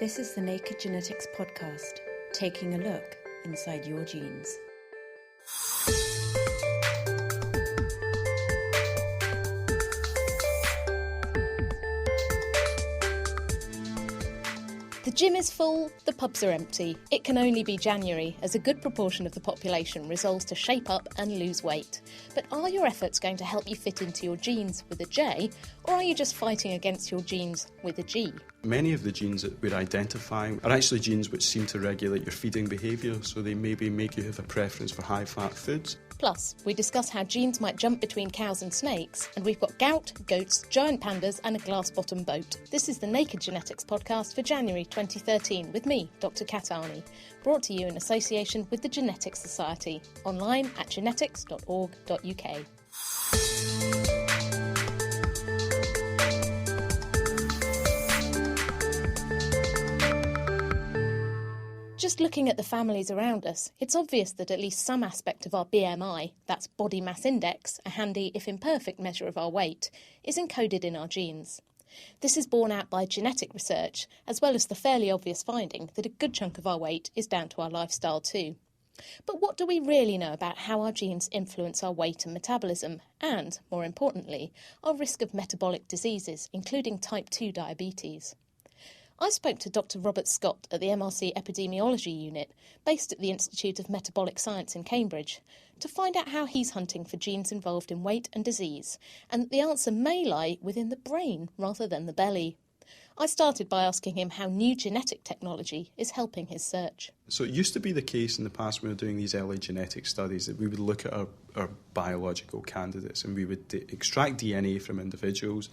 This is the Naked Genetics podcast, taking a look inside your genes. The gym is full, the pubs are empty. It can only be January, as a good proportion of the population resolves to shape up and lose weight. But are your efforts going to help you fit into your genes with a J, or are you just fighting against your genes with a G? Many of the genes that we're identifying are actually genes which seem to regulate your feeding behaviour, so they maybe make you have a preference for high-fat foods. Plus, we discuss how genes might jump between cows and snakes, and we've got gout, goats, giant pandas and a glass-bottom boat. This is the Naked Genetics podcast for January 2013 with me, Dr. Kat Arney, brought to you in association with the Genetics Society, online at genetics.org.uk. Just looking at the families around us, it's obvious that at least some aspect of our BMI, that's body mass index, a handy if imperfect measure of our weight, is encoded in our genes. This is borne out by genetic research, as well as the fairly obvious finding that a good chunk of our weight is down to our lifestyle too. But what do we really know about how our genes influence our weight and metabolism, and, more importantly, our risk of metabolic diseases, including type 2 diabetes? I spoke to Dr. Robert Scott at the MRC Epidemiology Unit, based at the Institute of Metabolic Science in Cambridge, to find out how he's hunting for genes involved in weight and disease, and that the answer may lie within the brain rather than the belly. I started by asking him how new genetic technology is helping his search. So it used to be the case in the past when we were doing these early genetic studies that we would look at our biological candidates and we would extract DNA from individuals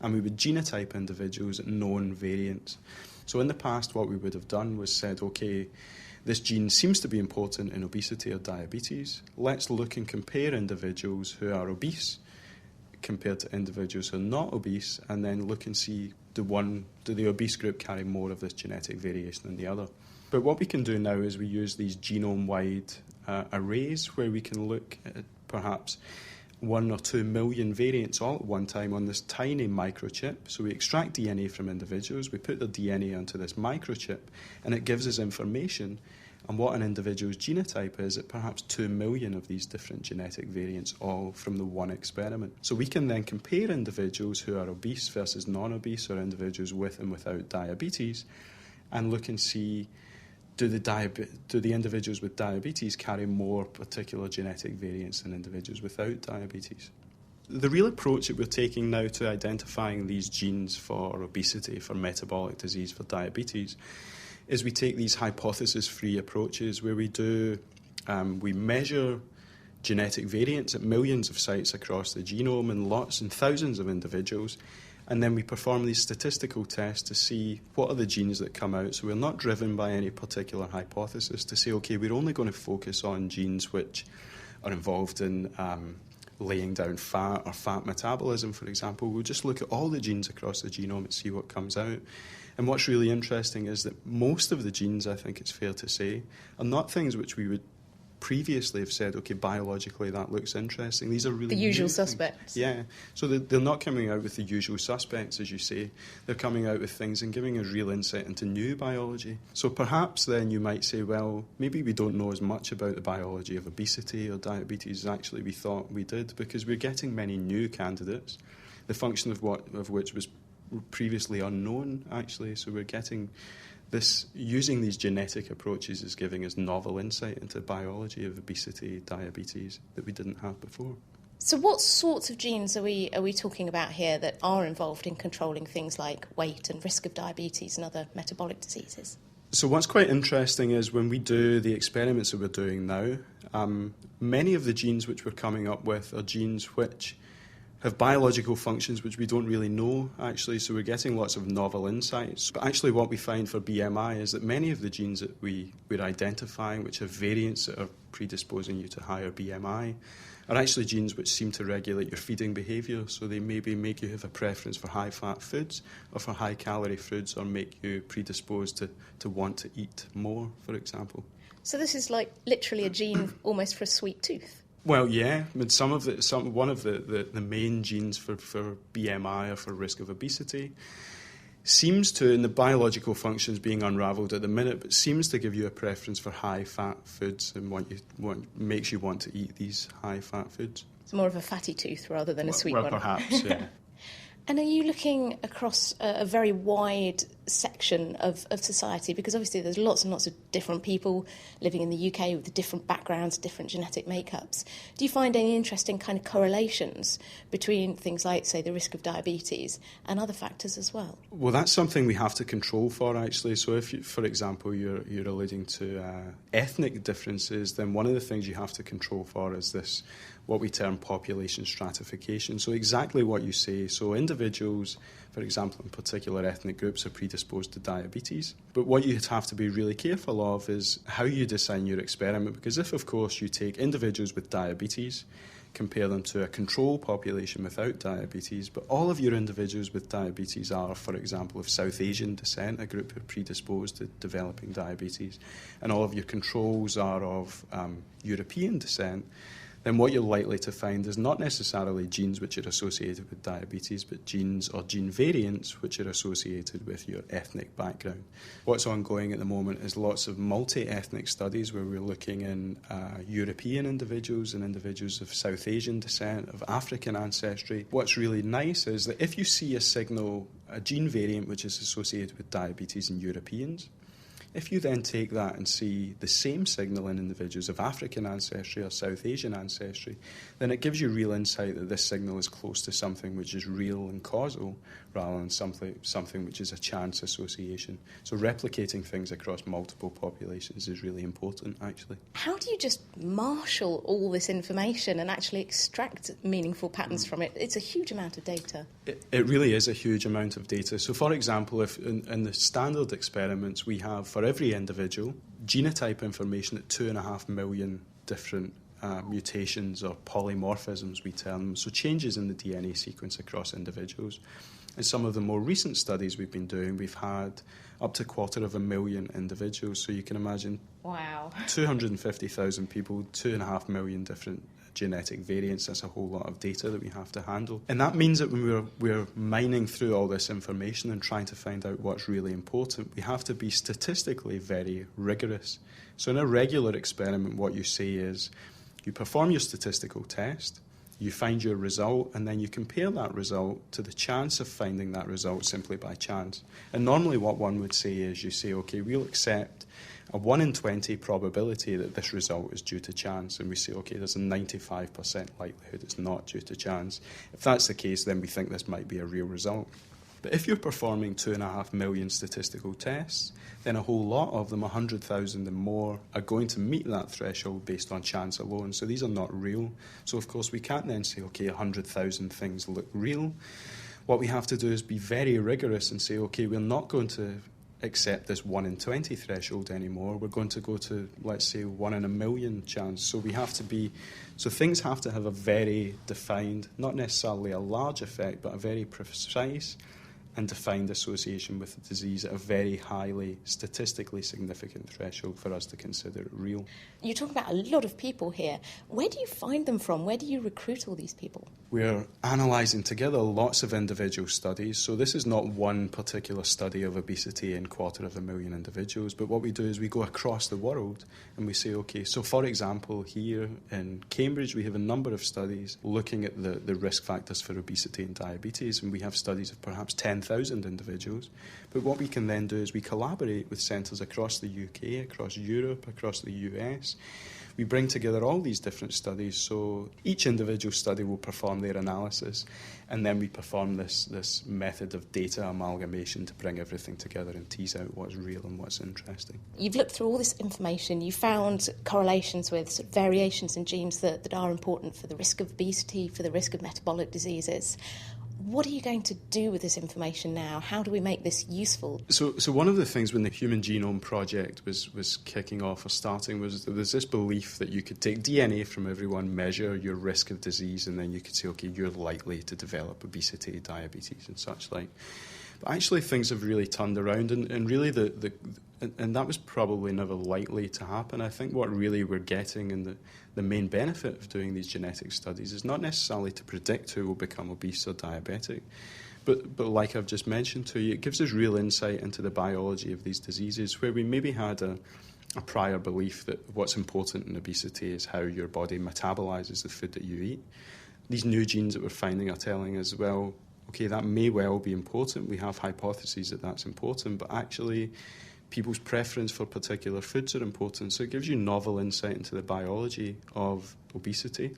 and we would genotype individuals at known variants. So in the past what we would have done was said, okay, this gene seems to be important in obesity or diabetes. Let's look and compare individuals who are obese compared to individuals who are not obese, and then look and see do the obese group carry more of this genetic variation than the other. But what we can do now is we use these genome-wide arrays where we can look at perhaps 1 or 2 million variants all at one time on this tiny microchip. So we extract DNA from individuals, we put the DNA onto this microchip, and it gives us information on what an individual's genotype is at perhaps 2 million of these different genetic variants, all from the one experiment. So we can then compare individuals who are obese versus non-obese, or individuals with and without diabetes, and look and see do the individuals with diabetes carry more particular genetic variants than individuals without diabetes. The real approach that we're taking now to identifying these genes for obesity, for metabolic disease, for diabetes, is we take these hypothesis-free approaches where we measure genetic variants at millions of sites across the genome in lots and thousands of individuals, and then we perform these statistical tests to see what are the genes that come out. So we're not driven by any particular hypothesis to say, okay, we're only going to focus on genes which are involved in laying down fat or fat metabolism, for example. We'll just look at all the genes across the genome and see what comes out. And what's really interesting is that most of the genes, I think it's fair to say, are not things which we would previously have said, okay, biologically that looks interesting. These are really the usual suspects. Yeah, so they're not coming out with the usual suspects, as you say. They're coming out with things and giving us real insight into new biology. So perhaps then you might say, well, maybe we don't know as much about the biology of obesity or diabetes as actually we thought we did, because we're getting many new candidates, the function of which was previously unknown, actually. So we're getting this, using these genetic approaches is giving us novel insight into biology of obesity, diabetes that we didn't have before. So what sorts of genes are we talking about here that are involved in controlling things like weight and risk of diabetes and other metabolic diseases? So what's quite interesting is when we do the experiments that we're doing now, many of the genes which we're coming up with are genes which have biological functions which we don't really know, actually, so we're getting lots of novel insights. But actually what we find for BMI is that many of the genes that we're identifying, which have variants that are predisposing you to higher BMI, are actually genes which seem to regulate your feeding behaviour, so they maybe make you have a preference for high-fat foods or for high-calorie foods, or make you predisposed to want to eat more, for example. So this is like literally a gene almost for a sweet tooth? Well, yeah. I mean, one of the main genes for BMI or for risk of obesity seems to, in the biological functions being unravelled at the minute, but seems to give you a preference for high-fat foods and what makes you want to eat these high-fat foods. It's more of a fatty tooth rather than a sweet well, one. Perhaps, yeah. And are you looking across a very wide section of society? Because obviously there's lots and lots of different people living in the UK with different backgrounds, different genetic makeups. Do you find any interesting kind of correlations between things like, say, the risk of diabetes and other factors as well? Well, that's something we have to control for, actually. So if, for example, you're alluding to ethnic differences, then one of the things you have to control for is this, what we term population stratification. So exactly what you say. So individuals, for example, in particular ethnic groups are predisposed to diabetes. But what you'd have to be really careful of is how you design your experiment, because if, of course, you take individuals with diabetes, compare them to a control population without diabetes, but all of your individuals with diabetes are, for example, of South Asian descent, a group who are predisposed to developing diabetes, and all of your controls are of European descent, then what you're likely to find is not necessarily genes which are associated with diabetes, but genes or gene variants which are associated with your ethnic background. What's ongoing at the moment is lots of multi-ethnic studies where we're looking in European individuals and individuals of South Asian descent, of African ancestry. What's really nice is that if you see a signal, a gene variant which is associated with diabetes in Europeans, if you then take that and see the same signal in individuals of African ancestry or South Asian ancestry, then it gives you real insight that this signal is close to something which is real and causal rather than something which is a chance association. So replicating things across multiple populations is really important, actually. How do you just marshal all this information and actually extract meaningful patterns from it? It's a huge amount of data. It really is a huge amount of data. So, for example, if in the standard experiments we have, for every individual, genotype information at 2.5 million different mutations or polymorphisms, we term them, so changes in the DNA sequence across individuals. In some of the more recent studies we've been doing, we've had up to 250,000 individuals. So you can imagine, wow, 250,000 people, 2.5 million different genetic variants. That's a whole lot of data that we have to handle. And that means that when we're mining through all this information and trying to find out what's really important, we have to be statistically very rigorous. So in a regular experiment, what you say is you perform your statistical test, you find your result, and then you compare that result to the chance of finding that result simply by chance. And normally what one would say is you say, okay, we'll accept a 1 in 20 probability that this result is due to chance, and we say, okay, there's a 95% likelihood it's not due to chance. If that's the case, then we think this might be a real result. But if you're performing 2.5 million statistical tests, then a whole lot of them, 100,000 and more, are going to meet that threshold based on chance alone. So these are not real. So, of course, we can't then say, okay, 100,000 things look real. What we have to do is be very rigorous and say, okay, we're not going to accept this 1 in 20 threshold anymore. We're going to go to, let's say, 1 in a million chance. So we have to be, so things have to have a very defined, not necessarily a large effect, but a very precise and defined association with the disease at a very highly statistically significant threshold for us to consider it real. You talk about a lot of people here. Where do you find them from? Where do you recruit all these people? We're analysing together lots of individual studies. So this is not one particular study of obesity in 250,000 individuals, but what we do is we go across the world and we say, okay, so for example, here in Cambridge, we have a number of studies looking at the risk factors for obesity and diabetes, and we have studies of perhaps 10,000 individuals. But what we can then do is we collaborate with centres across the UK, across Europe, across the US. We bring together all these different studies, so each individual study will perform their analysis, and then we perform this method of data amalgamation to bring everything together and tease out what's real and what's interesting. You've looked through all this information, you found correlations with sort of variations in genes that are important for the risk of obesity, for the risk of metabolic diseases. What are you going to do with this information now? How do we make this useful? So one of the things when the Human Genome Project was kicking off or starting was there was this belief that you could take DNA from everyone, measure your risk of disease, and then you could say, okay, you're likely to develop obesity, diabetes and such like. But actually things have really turned around, and really and that was probably never likely to happen. I think what really we're getting, and the main benefit of doing these genetic studies, is not necessarily to predict who will become obese or diabetic, But like I've just mentioned to you, it gives us real insight into the biology of these diseases, where we maybe had a prior belief that what's important in obesity is how your body metabolises the food that you eat. These new genes that we're finding are telling us, well, okay, that may well be important. We have hypotheses that that's important, but actually people's preference for particular foods are important. So it gives you novel insight into the biology of obesity.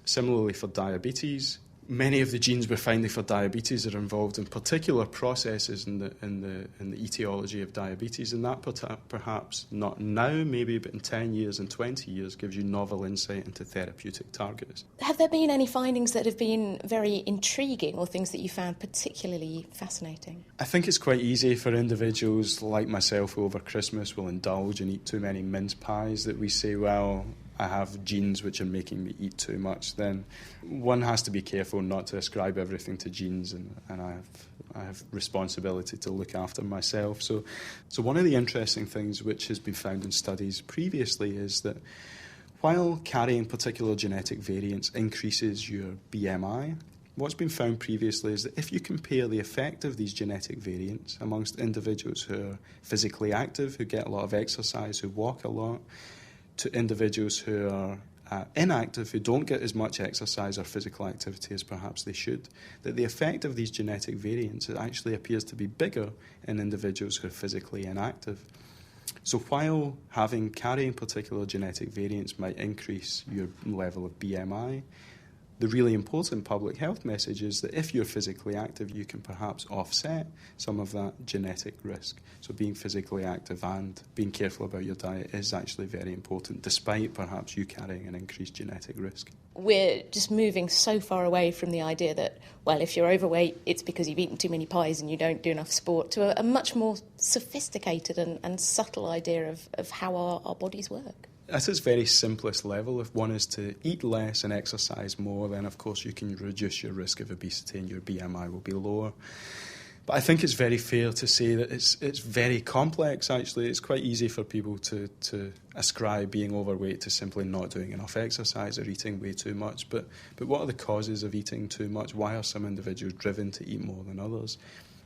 Similarly for diabetes, many of the genes we're finding for diabetes are involved in particular processes in the etiology of diabetes, and that perhaps not now maybe, but in 10 years and 20 years gives you novel insight into therapeutic targets. Have there been any findings that have been very intriguing or things that you found particularly fascinating? I think it's quite easy for individuals like myself who over Christmas will indulge and eat too many mince pies that we say, well, I have genes which are making me eat too much. Then one has to be careful not to ascribe everything to genes, and I have responsibility to look after myself. So one of the interesting things which has been found in studies previously is that while carrying particular genetic variants increases your BMI, what's been found previously is that if you compare the effect of these genetic variants amongst individuals who are physically active, who get a lot of exercise, who walk a lot, to individuals who are inactive, who don't get as much exercise or physical activity as perhaps they should, that the effect of these genetic variants actually appears to be bigger in individuals who are physically inactive. So while carrying particular genetic variants might increase your level of BMI, the really important public health message is that if you're physically active, you can perhaps offset some of that genetic risk. So being physically active and being careful about your diet is actually very important, despite perhaps you carrying an increased genetic risk. We're just moving so far away from the idea that, well, if you're overweight, it's because you've eaten too many pies and you don't do enough sport, to a much more sophisticated and subtle idea of how our bodies work. At its very simplest level, if one is to eat less and exercise more, then of course you can reduce your risk of obesity and your BMI will be lower. But I think it's very fair to say that it's very complex, actually. It's quite easy for people to ascribe being overweight to simply not doing enough exercise or eating way too much. But what are the causes of eating too much? Why are some individuals driven to eat more than others?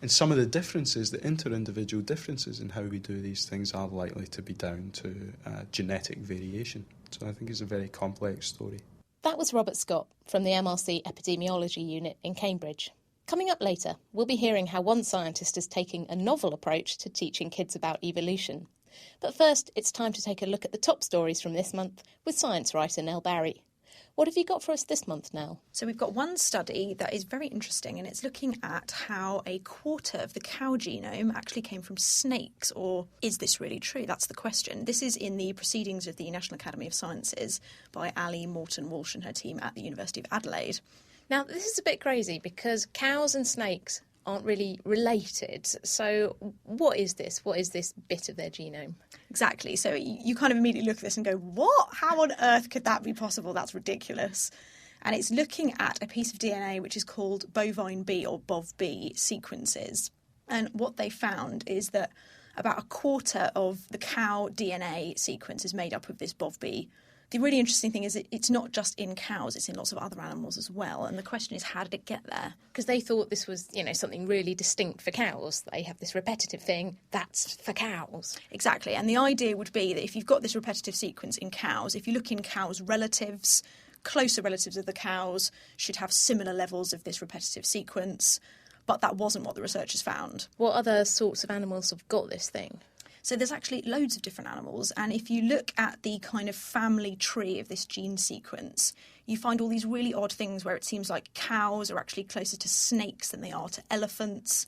And some of the differences, the inter-individual differences in how we do these things are likely to be down to genetic variation. So I think it's a very complex story. That was Robert Scott from the MRC Epidemiology Unit in Cambridge. Coming up later, we'll be hearing how one scientist is taking a novel approach to teaching kids about evolution. But first, it's time to take a look at the top stories from this month with science writer Nell Barry. What have you got for us this month, Nell? So we've got one study that is very interesting, and it's looking at how a quarter of the cow genome actually came from snakes. Or is this really true? That's the question. This is in the Proceedings of the National Academy of Sciences by Ali Morton-Walsh and her team at the University of Adelaide. Now, this is a bit crazy because cows and snakes aren't really related. So what is this? What is this bit of their genome? Exactly. So you kind of immediately look at this and go, what? How on earth could that be possible? That's ridiculous. And it's looking at a piece of DNA which is called bovine B or BOV-B sequences. And what they found is that about a quarter of the cow DNA sequence is made up of this BOV-B. The really interesting thing is it's not just in cows, it's in lots of other animals as well. And the question is, how did it get there? Because they thought this was, something really distinct for cows. They have this repetitive thing, that's for cows. Exactly. And the idea would be that if you've got this repetitive sequence in cows, if you look in cows' relatives, closer relatives of the cows should have similar levels of this repetitive sequence. But that wasn't what the researchers found. What other sorts of animals have got this thing? So there's actually loads of different animals, and if you look at the kind of family tree of this gene sequence, you find all these really odd things where it seems like cows are actually closer to snakes than they are to elephants,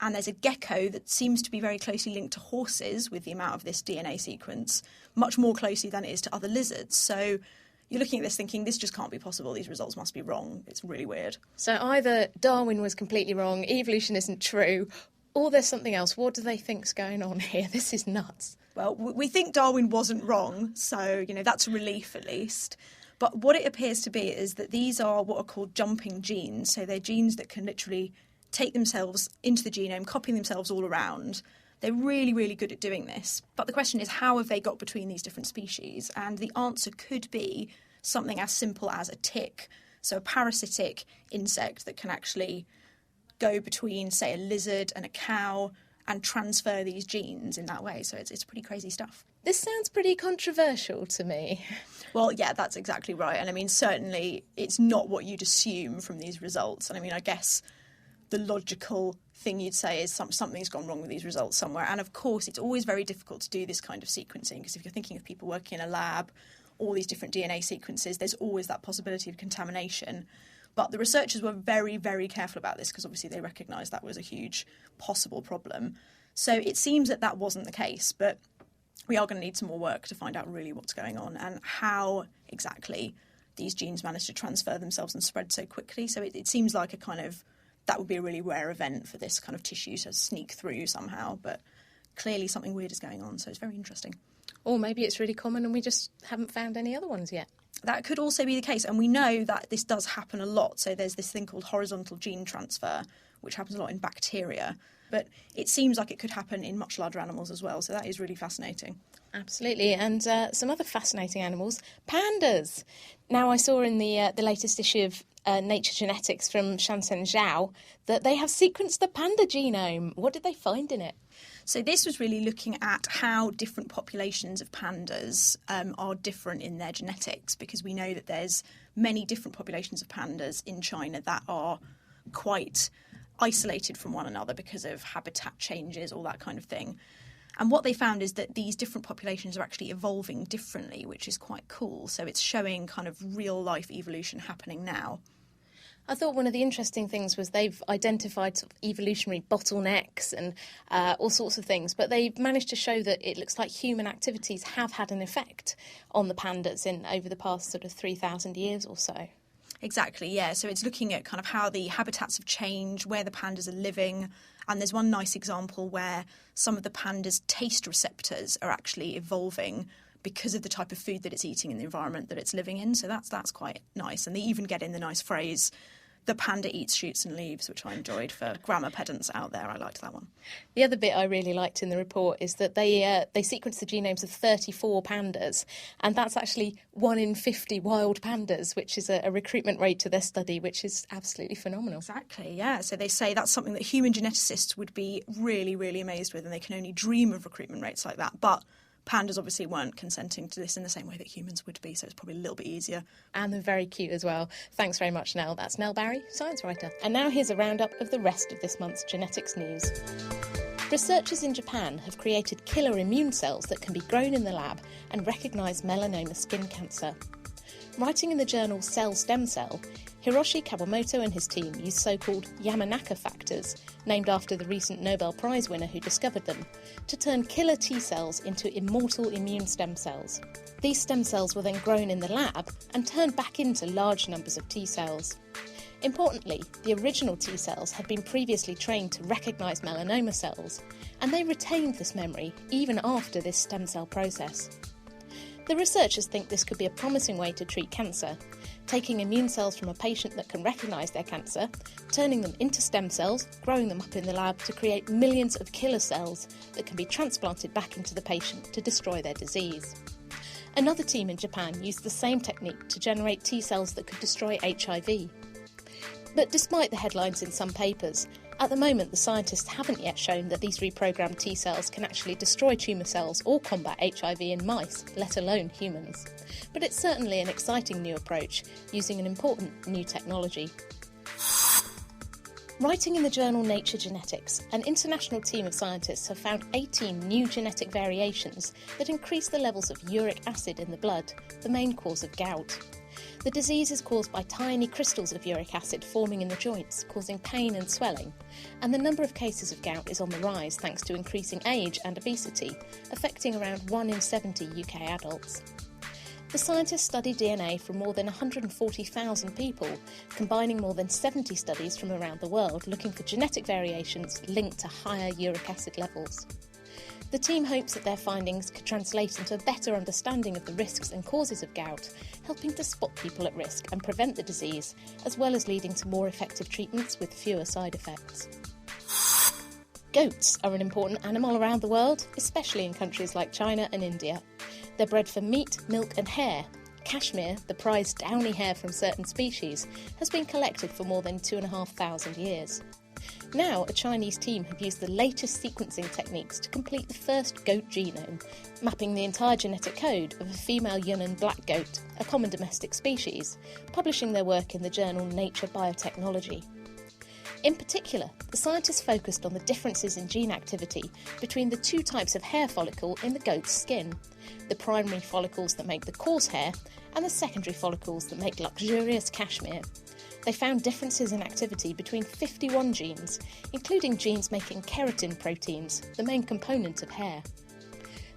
and there's a gecko that seems to be very closely linked to horses with the amount of this DNA sequence, much more closely than it is to other lizards. So you're looking at this thinking, this just can't be possible, these results must be wrong. It's really weird. So either Darwin was completely wrong, evolution isn't true, or there's something else. What do they think's going on here? This is nuts. Well, we think Darwin wasn't wrong, so, that's a relief at least. But what it appears to be is that these are what are called jumping genes. So they're genes that can literally take themselves into the genome, copying themselves all around. They're really, really good at doing this. But the question is, how have they got between these different species? And the answer could be something as simple as a tick. So a parasitic insect that can actually go between, say, a lizard and a cow and transfer these genes in that way. So it's pretty crazy stuff. This sounds pretty controversial to me. Well, yeah, that's exactly right. And I mean, certainly it's not what you'd assume from these results. And I mean, I guess the logical thing you'd say is something's gone wrong with these results somewhere. And of course, it's always very difficult to do this kind of sequencing, because if you're thinking of people working in a lab, all these different DNA sequences, there's always that possibility of contamination. But the researchers were very, very careful about this, because obviously they recognised that was a huge possible problem. So it seems that wasn't the case, but we are going to need some more work to find out really what's going on and how exactly these genes manage to transfer themselves and spread so quickly. So it seems like that would be a really rare event for this kind of tissue to sneak through somehow, but clearly something weird is going on, so it's very interesting. Or maybe it's really common and we just haven't found any other ones yet. That could also be the case, and we know that this does happen a lot. So there's this thing called horizontal gene transfer, which happens a lot in bacteria, but it seems like it could happen in much larger animals as well, so that is really fascinating. Absolutely, and some other fascinating animals, pandas. Now, I saw in the latest issue of Nature Genetics from Shansen Zhao that they have sequenced the panda genome. What did they find in it? So this was really looking at how different populations of pandas are different in their genetics, because we know that there's many different populations of pandas in China that are quite isolated from one another because of habitat changes, all that kind of thing. And what they found is that these different populations are actually evolving differently, which is quite cool. So it's showing kind of real life evolution happening now. I thought one of the interesting things was they've identified sort of evolutionary bottlenecks and all sorts of things, but they've managed to show that it looks like human activities have had an effect on the pandas over the past sort of 3,000 years or so. Exactly, yeah. So it's looking at kind of how the habitats have changed, where the pandas are living. And there's one nice example where some of the pandas' taste receptors are actually evolving because of the type of food that it's eating and the environment that it's living in. So that's quite nice. And they even get in the nice phrase, the panda eats shoots and leaves, which I enjoyed for grammar pedants out there. I liked that one. The other bit I really liked in the report is that they sequenced the genomes of 34 pandas, and that's actually 1 in 50 wild pandas, which is a recruitment rate to their study, which is absolutely phenomenal. Exactly, yeah. So they say that's something that human geneticists would be really, really amazed with, and they can only dream of recruitment rates like that. But pandas obviously weren't consenting to this in the same way that humans would be, so it's probably a little bit easier. And they're very cute as well. Thanks very much, Nell. That's Nell Barry, science writer. And now here's a roundup of the rest of this month's genetics news. Researchers in Japan have created killer immune cells that can be grown in the lab and recognise melanoma skin cancer. Writing in the journal Cell Stem Cell, Hiroshi Kawamoto and his team used so-called Yamanaka factors, named after the recent Nobel Prize winner who discovered them, to turn killer T cells into immortal immune stem cells. These stem cells were then grown in the lab and turned back into large numbers of T cells. Importantly, the original T cells had been previously trained to recognise melanoma cells, and they retained this memory even after this stem cell process. The researchers think this could be a promising way to treat cancer, taking immune cells from a patient that can recognise their cancer, turning them into stem cells, growing them up in the lab to create millions of killer cells that can be transplanted back into the patient to destroy their disease. Another team in Japan used the same technique to generate T cells that could destroy HIV. But despite the headlines in some papers, at the moment the scientists haven't yet shown that these reprogrammed T cells can actually destroy tumour cells or combat HIV in mice, let alone humans. But it's certainly an exciting new approach, using an important new technology. Writing in the journal Nature Genetics, an international team of scientists have found 18 new genetic variations that increase the levels of uric acid in the blood, the main cause of gout. The disease is caused by tiny crystals of uric acid forming in the joints, causing pain and swelling, and the number of cases of gout is on the rise thanks to increasing age and obesity, affecting around 1 in 70 UK adults. The scientists studied DNA from more than 140,000 people, combining more than 70 studies from around the world looking for genetic variations linked to higher uric acid levels. The team hopes that their findings could translate into a better understanding of the risks and causes of gout, helping to spot people at risk and prevent the disease, as well as leading to more effective treatments with fewer side effects. Goats are an important animal around the world, especially in countries like China and India. They're bred for meat, milk and hair. Cashmere, the prized downy hair from certain species, has been collected for more than 2,500 years. Now, a Chinese team have used the latest sequencing techniques to complete the first goat genome, mapping the entire genetic code of a female Yunnan black goat, a common domestic species, publishing their work in the journal Nature Biotechnology. In particular, the scientists focused on the differences in gene activity between the two types of hair follicle in the goat's skin, the primary follicles that make the coarse hair and the secondary follicles that make luxurious cashmere. They found differences in activity between 51 genes, including genes making keratin proteins, the main component of hair.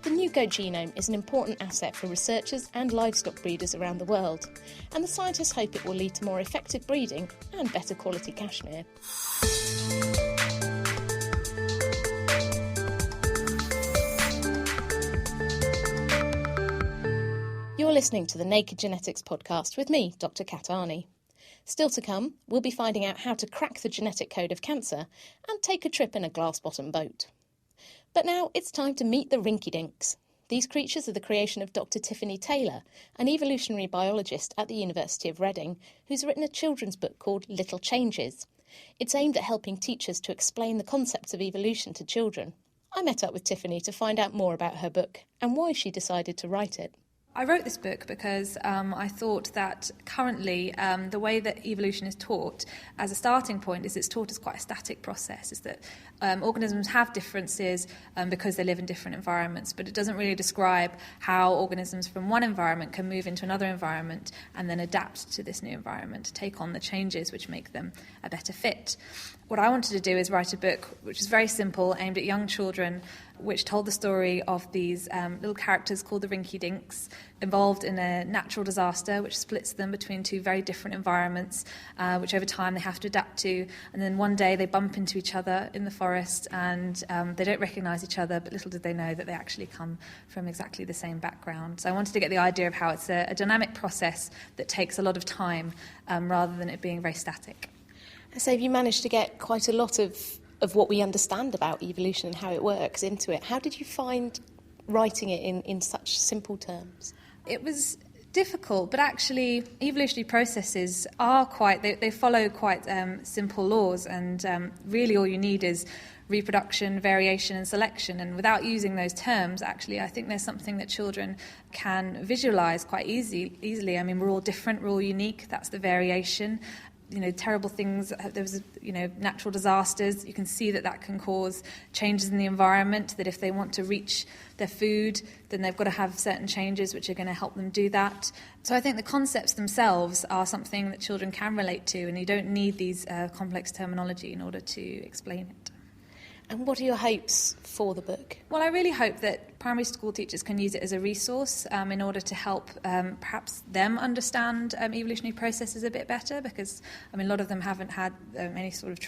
The new goat genome is an important asset for researchers and livestock breeders around the world, and the scientists hope it will lead to more effective breeding and better quality cashmere. You're listening to the Naked Genetics podcast with me, Dr. Kat Arney. Still to come, we'll be finding out how to crack the genetic code of cancer and take a trip in a glass-bottom boat. But now it's time to meet the rinky-dinks. These creatures are the creation of Dr. Tiffany Taylor, an evolutionary biologist at the University of Reading, who's written a children's book called Little Changes. It's aimed at helping teachers to explain the concepts of evolution to children. I met up with Tiffany to find out more about her book and why she decided to write it. I wrote this book because I thought that currently the way that evolution is taught as a starting point is it's taught as quite a static process, is that organisms have differences because they live in different environments, but it doesn't really describe how organisms from one environment can move into another environment and then adapt to this new environment, take on the changes which make them a better fit. What I wanted to do is write a book which is very simple, aimed at young children, which told the story of these little characters called the Rinky Dinks, involved in a natural disaster which splits them between two very different environments, which over time they have to adapt to. And then one day they bump into each other in the forest and they don't recognise each other, but little did they know that they actually come from exactly the same background. So I wanted to get the idea of how it's a dynamic process that takes a lot of time rather than it being very static. So you managed to get quite a lot of what we understand about evolution and how it works into it. How did you find writing it in such simple terms? It was difficult, but actually evolutionary processes are they follow quite simple laws, and really all you need is reproduction, variation and selection. And without using those terms, actually, I think there's something that children can visualise quite easily. I mean, we're all different, we're all unique, that's the variation. Terrible things, there was, natural disasters, you can see that can cause changes in the environment, that if they want to reach their food, then they've got to have certain changes which are going to help them do that. So I think the concepts themselves are something that children can relate to, and you don't need these complex terminology in order to explain it. And what are your hopes for the book? Well, I really hope that primary school teachers can use it as a resource in order to help perhaps them understand evolutionary processes a bit better, because a lot of them haven't had any sort of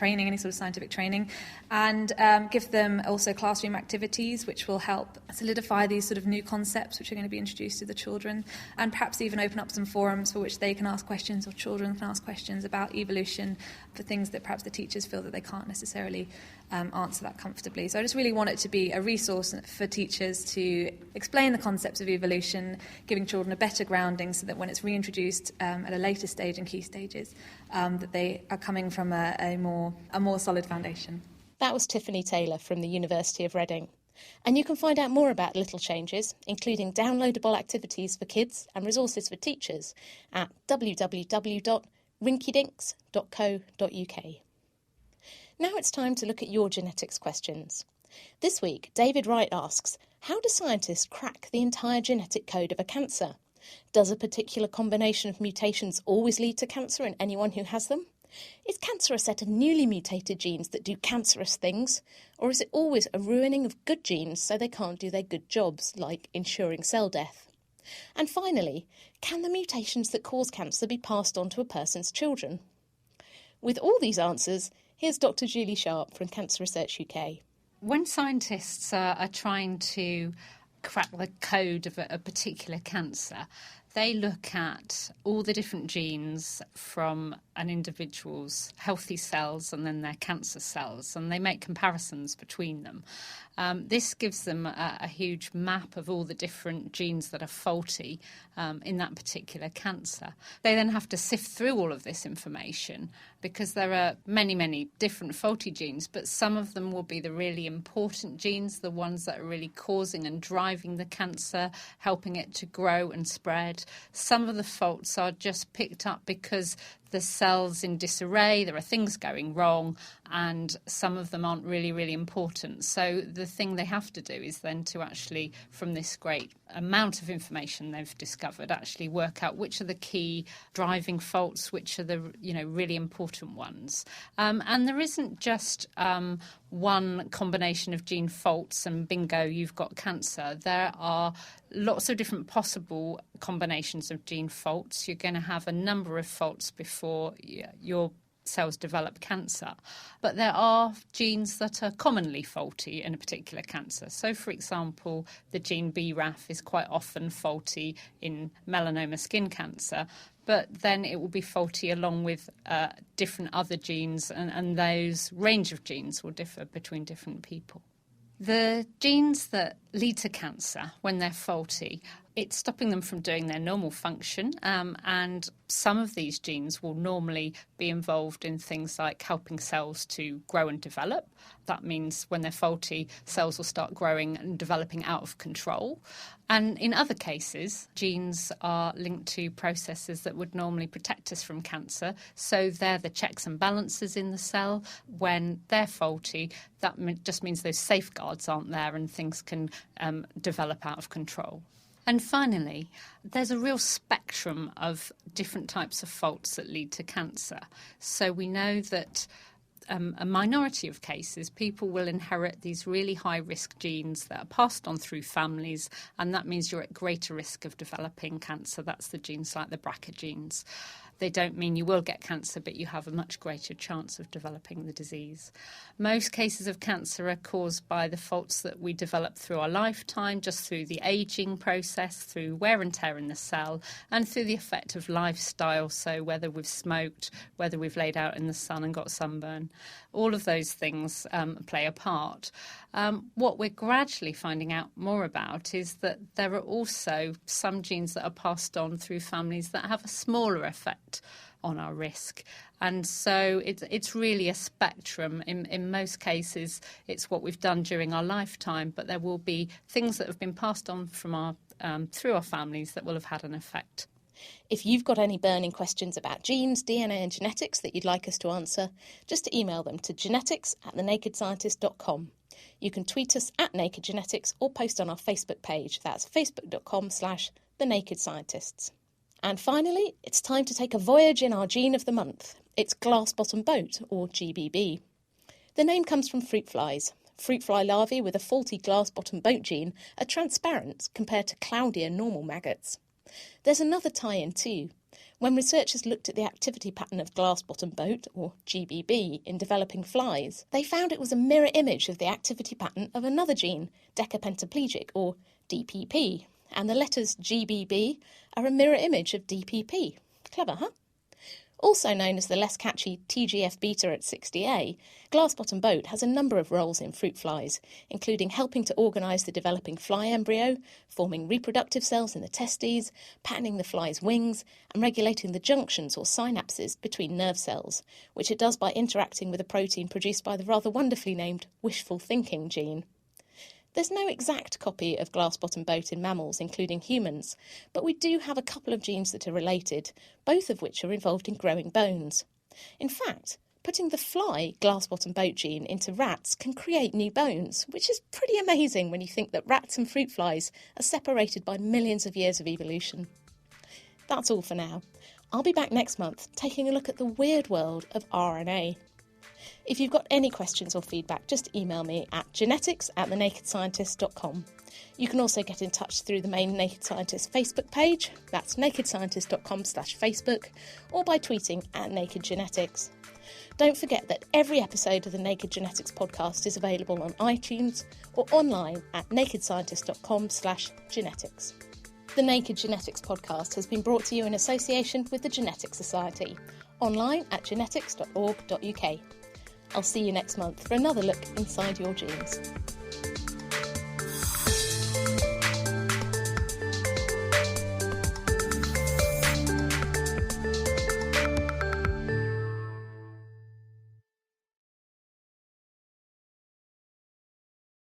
scientific training, and give them also classroom activities which will help solidify these sort of new concepts which are going to be introduced to the children, and perhaps even open up some forums for which they can ask questions, or children can ask questions about evolution for things that perhaps the teachers feel that they can't necessarily answer that comfortably. So I just really want it to be a resource for teachers to explain the concepts of evolution, giving children a better grounding so that when it's reintroduced at a later stage in key stages, that they are coming from a more solid foundation. That was Tiffany Taylor from the University of Reading. And you can find out more about Little Changes, including downloadable activities for kids and resources for teachers, at www.rinkydinks.co.uk. Now it's time to look at your genetics questions. This week, David Wright asks, how do scientists crack the entire genetic code of a cancer? Does a particular combination of mutations always lead to cancer in anyone who has them? Is cancer a set of newly mutated genes that do cancerous things? Or is it always a ruining of good genes so they can't do their good jobs, like ensuring cell death? And finally, can the mutations that cause cancer be passed on to a person's children? With all these answers, here's Dr. Julie Sharp from Cancer Research UK. When scientists are trying to crack the code of a particular cancer, they look at all the different genes from an individual's healthy cells and then their cancer cells, and they make comparisons between them. This gives them a huge map of all the different genes that are faulty in that particular cancer. They then have to sift through all of this information because there are many, many different faulty genes, but some of them will be the really important genes, the ones that are really causing and driving the cancer, helping it to grow and spread. Some of the faults are just picked up because the cell's in disarray, there are things going wrong, and some of them aren't really, really important. So the thing they have to do is then to actually, from this great amount of information they've discovered, actually work out which are the key driving faults, which are the really important ones. And there isn't just one combination of gene faults and bingo, you've got cancer. There are lots of different possible combinations of gene faults. You're going to have a number of faults before your cells develop cancer. But there are genes that are commonly faulty in a particular cancer. So, for example, the gene BRAF is quite often faulty in melanoma skin cancer, but then it will be faulty along with different other genes, and those range of genes will differ between different people. The genes that lead to cancer, when they're faulty, it's stopping them from doing their normal function, and some of these genes will normally be involved in things like helping cells to grow and develop. That means when they're faulty, cells will start growing and developing out of control. And in other cases, genes are linked to processes that would normally protect us from cancer. So they're the checks and balances in the cell. When they're faulty, that just means those safeguards aren't there and things can develop out of control. And finally, there's a real spectrum of different types of faults that lead to cancer. So we know that a minority of cases, people will inherit these really high-risk genes that are passed on through families, and that means you're at greater risk of developing cancer. That's the genes like the BRCA genes. They don't mean you will get cancer, but you have a much greater chance of developing the disease. Most cases of cancer are caused by the faults that we develop through our lifetime, just through the ageing process, through wear and tear in the cell, and through the effect of lifestyle, so whether we've smoked, whether we've laid out in the sun and got sunburn. All of those things play a part. What we're gradually finding out more about is that there are also some genes that are passed on through families that have a smaller effect on our risk. And so it's really a spectrum. In most cases, it's what we've done during our lifetime, but there will be things that have been passed on from through our families that will have had an effect. If you've got any burning questions about genes, DNA and genetics that you'd like us to answer, just email them to genetics@thenakedscientist.com. You can tweet us @nakedgenetics or post on our Facebook page. That's facebook.com/thenakedscientists. And finally, it's time to take a voyage in our gene of the month. It's glass-bottom boat, or GBB. The name comes from fruit flies. Fruit fly larvae with a faulty glass-bottom boat gene are transparent compared to cloudier normal maggots. There's another tie-in too. When researchers looked at the activity pattern of glass-bottom boat, or GBB, in developing flies, they found it was a mirror image of the activity pattern of another gene, decapentaplegic, or DPP, and the letters GBB are a mirror image of DPP. Clever, huh? Also known as the less catchy TGF-beta at 60A, glass-bottom boat has a number of roles in fruit flies, including helping to organise the developing fly embryo, forming reproductive cells in the testes, patterning the fly's wings, and regulating the junctions or synapses between nerve cells, which it does by interacting with a protein produced by the rather wonderfully named wishful thinking gene. There's no exact copy of glass-bottom boat in mammals, including humans, but we do have a couple of genes that are related, both of which are involved in growing bones. In fact, putting the fly glass-bottom boat gene into rats can create new bones, which is pretty amazing when you think that rats and fruit flies are separated by millions of years of evolution. That's all for now. I'll be back next month taking a look at the weird world of RNA. If you've got any questions or feedback, just email me at genetics@thenakedscientist.com. You can also get in touch through the main Naked Scientist Facebook page, that's nakedscientist.com/Facebook, or by tweeting @nakedgenetics. Don't forget that every episode of the Naked Genetics podcast is available on iTunes or online at nakedscientist.com/genetics. The Naked Genetics podcast has been brought to you in association with the Genetics Society, online at genetics.org.uk. I'll see you next month for another look inside your genes.